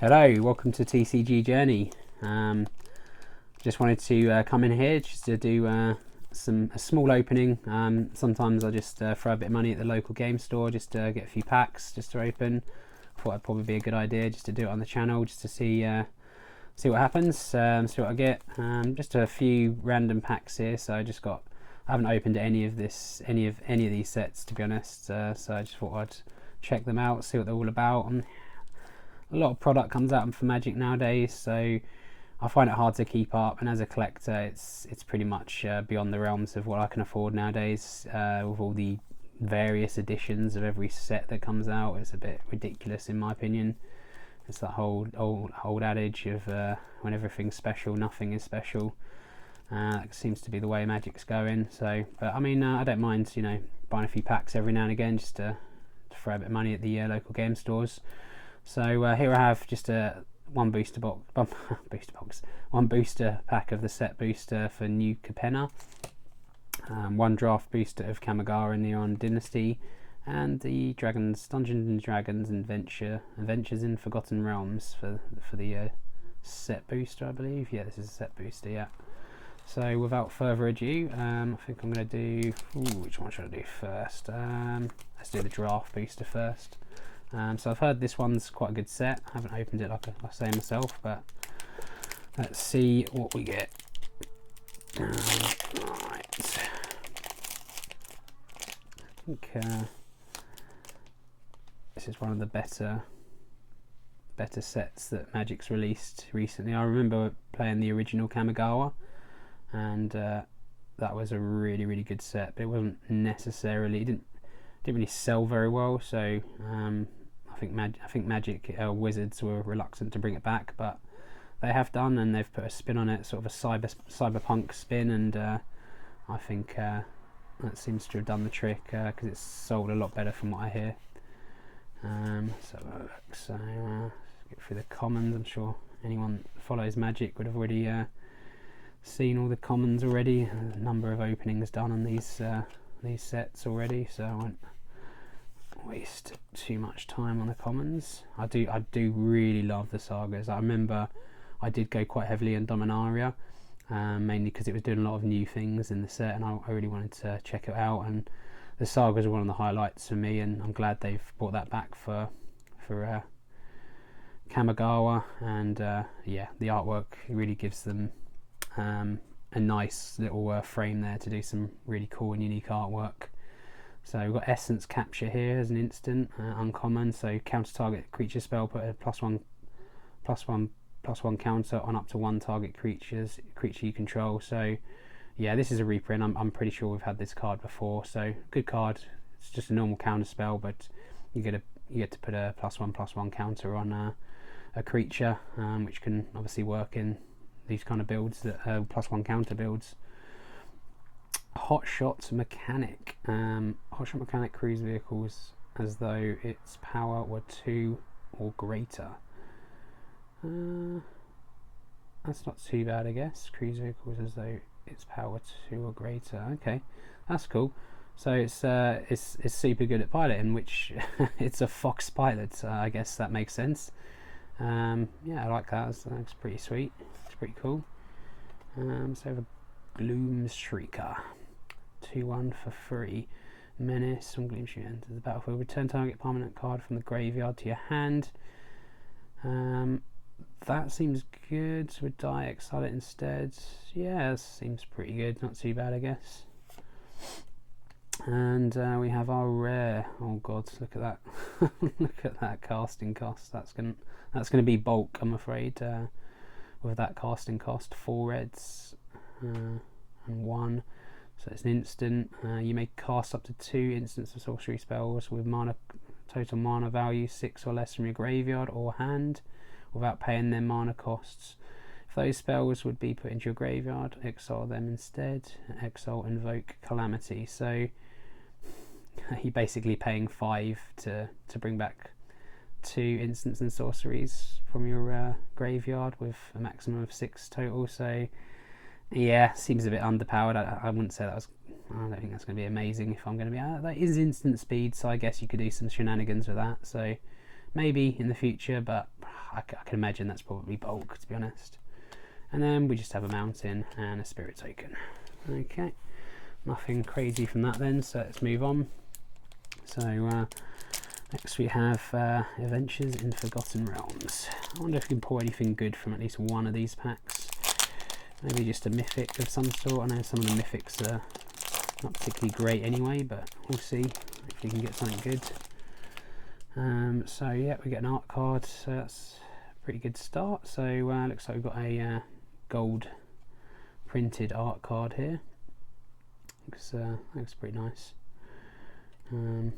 Hello, welcome to TCG Journey. Just wanted to come in here just to do a small opening. Sometimes I just throw a bit of money at the local game store just to get a few packs just to open. I thought it'd probably be a good idea just to do it on the channel just to see what happens, see what I get. Just a few random packs here, so I haven't opened any of these sets, to be honest. So I just thought I'd check them out, see what they're all about. And a lot of product comes out for Magic nowadays, so I find it hard to keep up. And as a collector, it's pretty much beyond the realms of what I can afford nowadays. With all the various editions of every set that comes out, it's a bit ridiculous in my opinion. It's that whole old adage of when everything's special, nothing is special. That seems to be the way Magic's going. So, but I mean, I don't mind, buying a few packs every now and again just to throw a bit of money at the local game stores. So here I have just one booster pack of the set booster for new Capenna, one draft booster of Kamigawa Neon Dynasty, and the Dungeons and Dragons Adventures in Forgotten Realms for the set booster, I believe. Yeah, this is a set booster. Yeah. So without further ado, I think I'm going to do. Which one should I do first? Let's do the draft booster first. So I've heard this one's quite a good set. I haven't opened it like I say myself, but let's see what we get. Right. I think this is one of the better sets that Magic's released recently. I remember playing the original Kamigawa, and that was a really good set, but it wasn't necessarily, it didn't really sell very well. So I think Magic Wizards were reluctant to bring it back, but they have done, and they've put a spin on it, sort of a cyberpunk spin, and I think that seems to have done the trick because it's sold a lot better from what I hear. So get through the commons. I'm sure anyone that follows Magic would have already seen all the commons already. A number of openings done on these sets already, so I won't waste too much time on the commons. I do really love the sagas. I remember I did go quite heavily on Dominaria, mainly because it was doing a lot of new things in the set, and I really wanted to check it out. And the sagas are one of the highlights for me, and I'm glad they've brought that back for Kamigawa. And yeah, the artwork really gives them a nice little frame there to do some really cool and unique artwork. So we've got Essence Capture here as an instant, uncommon. So counter target creature spell, put a +1/+1/+1 counter on up to one target creature you control. So yeah, this is a reprint. I'm pretty sure we've had this card before. So good card. It's just a normal counter spell, but you get to put a +1/+1 counter on a creature, which can obviously work in these kind of builds, that +1 counter builds. Hot Shot Mechanic. Hot Shot Mechanic cruise vehicles as though its power were 2 or greater. That's not too bad, I guess. Cruise vehicles as though its power 2 or greater. Okay, that's cool. So it's super good at piloting, which it's a Fox pilot. So I guess that makes sense. Yeah, I like that. That's pretty sweet. It's pretty cool. So we have a Gloom Shrieker. 2/1 for free. Menace. When Gloom Shrieker enters the battlefield, return target permanent card from the graveyard to your hand. That seems good. Would die, exile it instead. Yeah, seems pretty good. Not too bad, I guess. And we have our rare. Oh god, look at that! Look at that casting cost. That's gonna be bulk, I'm afraid. With that casting cost, 4 reds and 1. So it's an instant. You may cast up to 2 instants of sorcery spells with total mana value 6 or less from your graveyard or hand, without paying their mana costs. If those spells would be put into your graveyard, exile them instead. Exile Invoke Calamity. So you're basically paying 5 to bring back 2 instants and sorceries from your graveyard with a maximum of 6 total. So yeah, seems a bit underpowered. I wouldn't say that was. I don't think that's going to be amazing. If I'm going to be, that is instant speed, so I guess you could do some shenanigans with that. So maybe in the future, but I can imagine that's probably bulk, to be honest. And then we just have a mountain and a spirit token. Okay, nothing crazy from that then, so let's move on. So next we have Adventures in Forgotten Realms. I wonder if we can pull anything good from at least one of these packs. Maybe just a mythic of some sort. I know some of the mythics are not particularly great anyway, but we'll see if we can get something good. So yeah, we get an art card, so that's a pretty good start. So looks like we've got a gold printed art card here. Looks pretty nice. You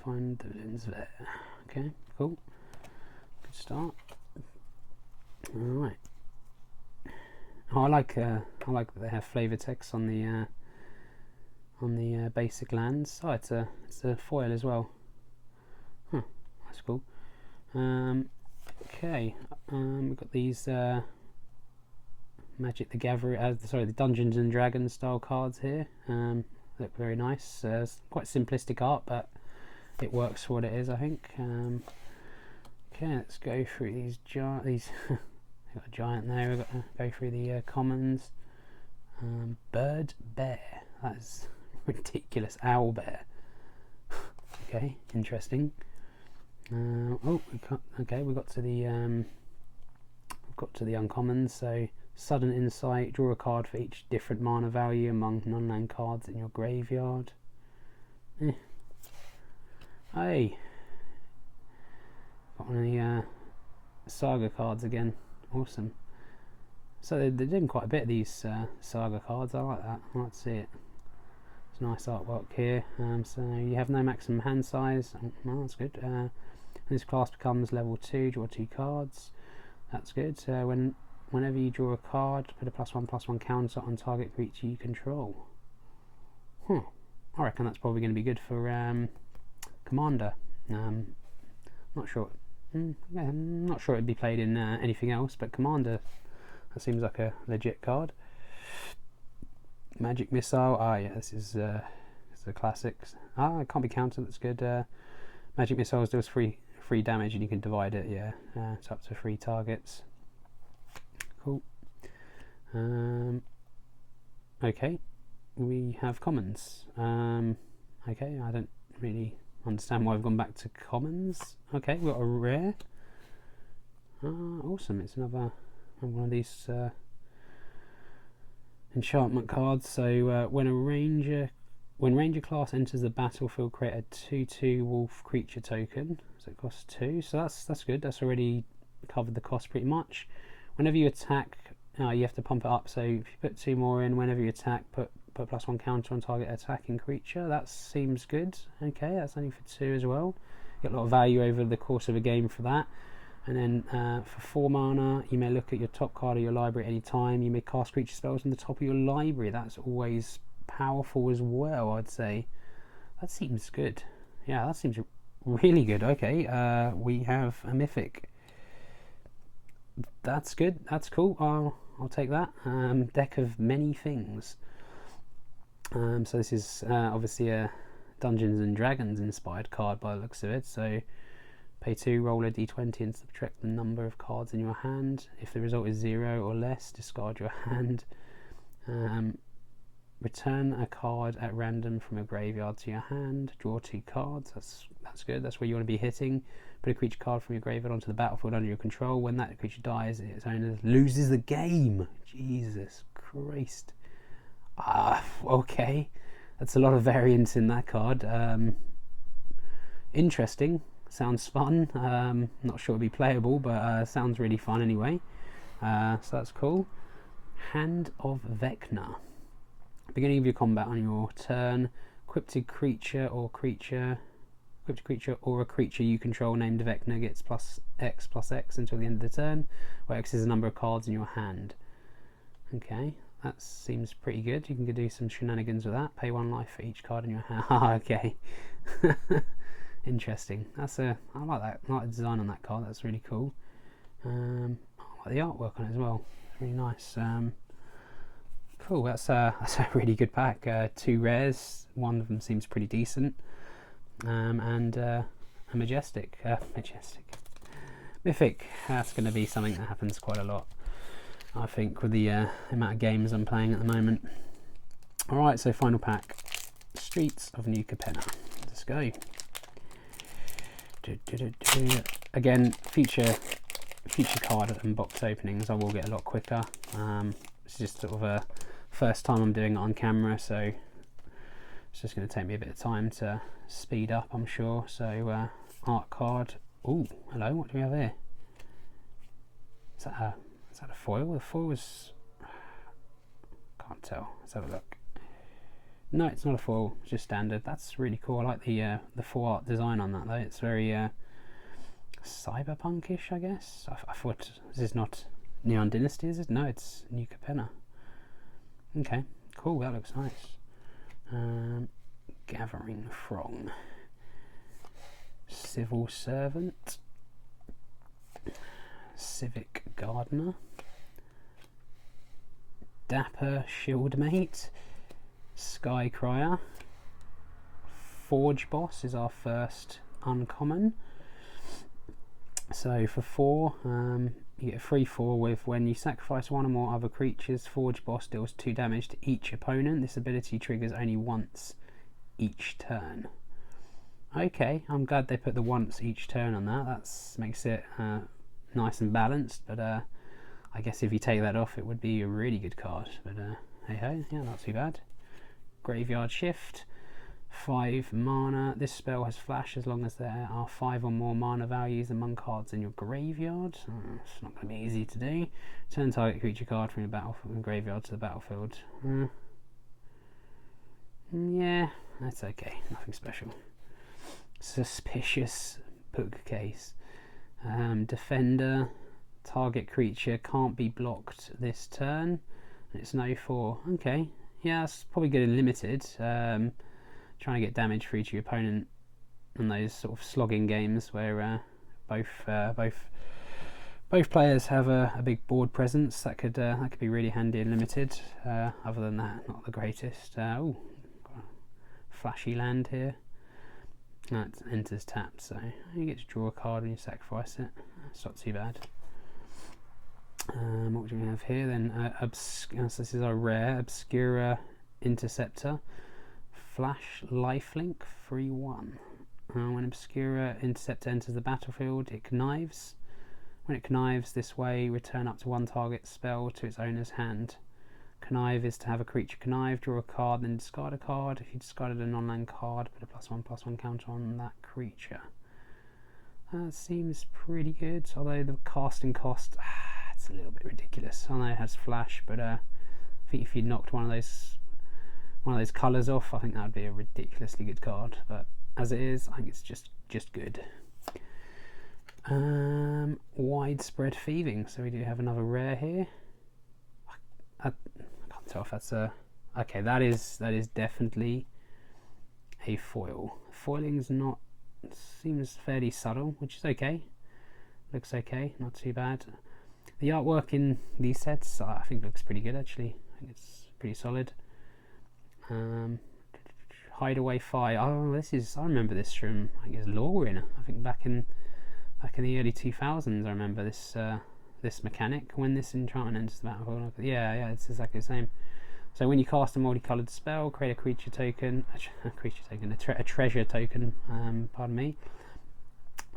find the villains there. Okay, cool. Good start. All right. Oh, I like that they have flavor text on the basic lands. Oh, it's a foil as well. Huh, that's cool. Okay, we've got these Magic the Gathering, the Dungeons and Dragons style cards here. Look very nice. It's quite simplistic art, but it works for what it is, I think. Okay, let's go through these we've got a giant there. We've got to go through the commons. Bird bear. That's ridiculous. Owl bear. Okay, interesting. Okay, we got to the uncommons. So sudden insight. Draw a card for each different mana value among non-land cards in your graveyard. Hey, got one of the saga cards again. Awesome. So they're doing quite a bit of these saga cards. I like that. I like to see it. It's nice artwork here. So you have no maximum hand size. Well, that's good. This class becomes level 2. Draw 2 cards. That's good. Whenever you draw a card, put a +1/+1 counter on target creature you control. I reckon that's probably going to be good for Commander. Not sure. I'm not sure it'd be played in anything else, but Commander, that seems like a legit card. Magic Missile. Yeah, this is the classics. It can't be countered. That's good. Magic Missiles does free damage, and you can divide it. Yeah, it's up to 3 targets. Cool. Okay, we have commons. Okay, I don't really understand why I've gone back to commons. Okay, we've got a rare. Awesome, it's another one of these enchantment cards. So when ranger class enters the battlefield, create a 2/2 wolf creature token. So it costs 2. So that's good. That's already covered the cost pretty much. Whenever you attack, you have to pump it up. So if you put 2 more in, whenever you attack, put +1 counter on target attacking creature. That seems good. Okay, that's only for 2 as well. Get a lot of value over the course of a game for that. And then for 4 mana, you may look at your top card of your library at any time. You may cast creature spells on the top of your library. That's always powerful as well, I'd say. That seems good. Yeah, that seems really good. Okay, we have a mythic. That's good. That's cool. I'll take that. Deck of many things. So this is obviously a Dungeons and Dragons inspired card by the looks of it. So pay 2, roll a d20 and subtract the number of cards in your hand. If the result is 0 or less, discard your hand. Return a card at random from your graveyard to your hand. Draw 2 cards. That's good. That's where you want to be hitting. Put a creature card from your graveyard onto the battlefield under your control. When that creature dies, its owner loses the game. Jesus Christ. Okay. That's a lot of variance in that card. Interesting. Sounds fun. Not sure it'll be playable, but sounds really fun anyway. So that's cool. Hand of Vecna. Beginning of your combat on your turn, equipped creature or a creature you control named Vecna gets +X until the end of the turn, where X is the number of cards in your hand. Okay, that seems pretty good. You can do some shenanigans with that. Pay 1 life for each card in your hand. Okay. Interesting. I like that. I like the design on that card. That's really cool. I like the artwork on it as well. It's really nice. Cool. That's a really good pack. 2 rares. One of them seems pretty decent. And a majestic, mythic. That's going to be something that happens quite a lot, I think, with the amount of games I'm playing at the moment. Alright, so final pack, Streets of New Capenna. Let's go. Again, future card and box openings I will get a lot quicker. It's just sort of a first time I'm doing it on camera, so it's just going to take me a bit of time to speed up, I'm sure. So art card. Oh, hello, what do we have here? Is that a foil? The foil is, can't tell. Let's have a look. No, it's not a foil, it's just standard. That's really cool. I like the full art design on that though. It's very cyberpunkish, I guess. I thought, this is not Neon Dynasty, is it? No, it's New Capenna. Okay, cool, that looks nice. Gathering Throng. Civil Servant. Civic Gardener. Dapper Shieldmate. Sky Crier. Forge Boss is our first uncommon. So for 4, you get a 3/4 with when you sacrifice one or more other creatures, Forge Boss deals 2 damage to each opponent. This ability triggers only once each turn. Okay, I'm glad they put the once each turn on that. That makes it nice and balanced, but I guess if you take that off it would be a really good card. But hey ho, yeah, not too bad. Graveyard Shift, 5 mana. This spell has flash as long as there are 5 or more mana values among cards in your graveyard. It's not going to be easy to do. Turn target creature card from your graveyard to the battlefield. Yeah, that's okay. Nothing special. Suspicious Bookcase. Defender. Target creature can't be blocked this turn. It's no 4. Okay. Yeah, that's probably good in limited. Trying to get damage for each of your opponent in those sort of slogging games where both players have a big board presence. That could be really handy in limited. Other than that, not the greatest. Oh, flashy land here. That enters tapped, so you get to draw a card when you sacrifice it. It's not too bad. What do we have here then? So this is our rare Obscura Interceptor. Flash Lifelink 3/1. When Obscura Interceptor enters the battlefield, it connives. When it connives this way, return up to 1 target spell to its owner's hand. Connive is to have a creature connive, draw a card, then discard a card. If you discarded a non-land card, put a +1/+1 counter on that creature. Seems pretty good, although the casting cost, it's a little bit ridiculous. I know it has flash, but I think if you knocked one of those colours off, I think that would be a ridiculously good card. But as it is, I think it's just good. Widespread Thieving. So we do have another rare here. I can't tell if that's a... Okay, that is definitely a foil. Foiling's not... seems fairly subtle, which is okay. Looks okay, not too bad. The artwork in these sets I think looks pretty good actually. I think it's pretty solid. Hideaway Fire. Oh, this is... I remember this from, I guess, Lawin. I think back in the early 2000s. I remember this this mechanic. When this enchantment enters the battlefield, yeah, it's exactly the same. So when you cast a multicolored spell, create a creature token, a treasure token. Pardon me.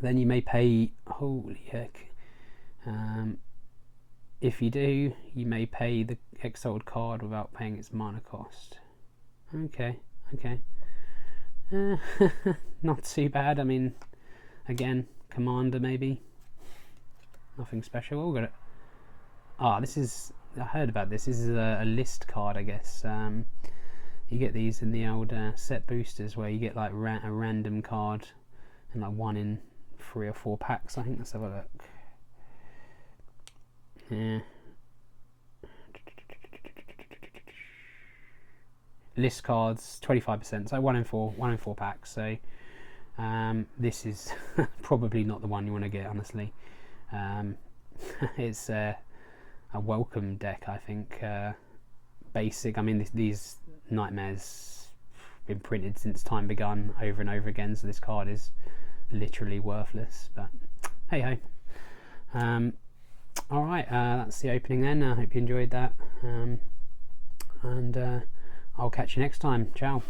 Then you may pay. Holy heck! If you do, you may pay the exiled card without paying its mana cost. Okay. Not too bad. I mean, again, commander maybe. Nothing special. Oh, got it. This is... I heard about this. This is a list card, I guess. You get these in the old set boosters where you get like a random card and like 1 in 3 or 4 packs. I think. Let's have a look. Yeah. List cards 25%, so 1 in 4 packs. So this is probably not the one you want to get, honestly. It's a welcome deck, I think. Basic. I mean, these nightmares been printed since time begun over and over again. So this card is literally worthless, but hey ho. Alright, that's the opening then. I hope you enjoyed that, and I'll catch you next time. Ciao.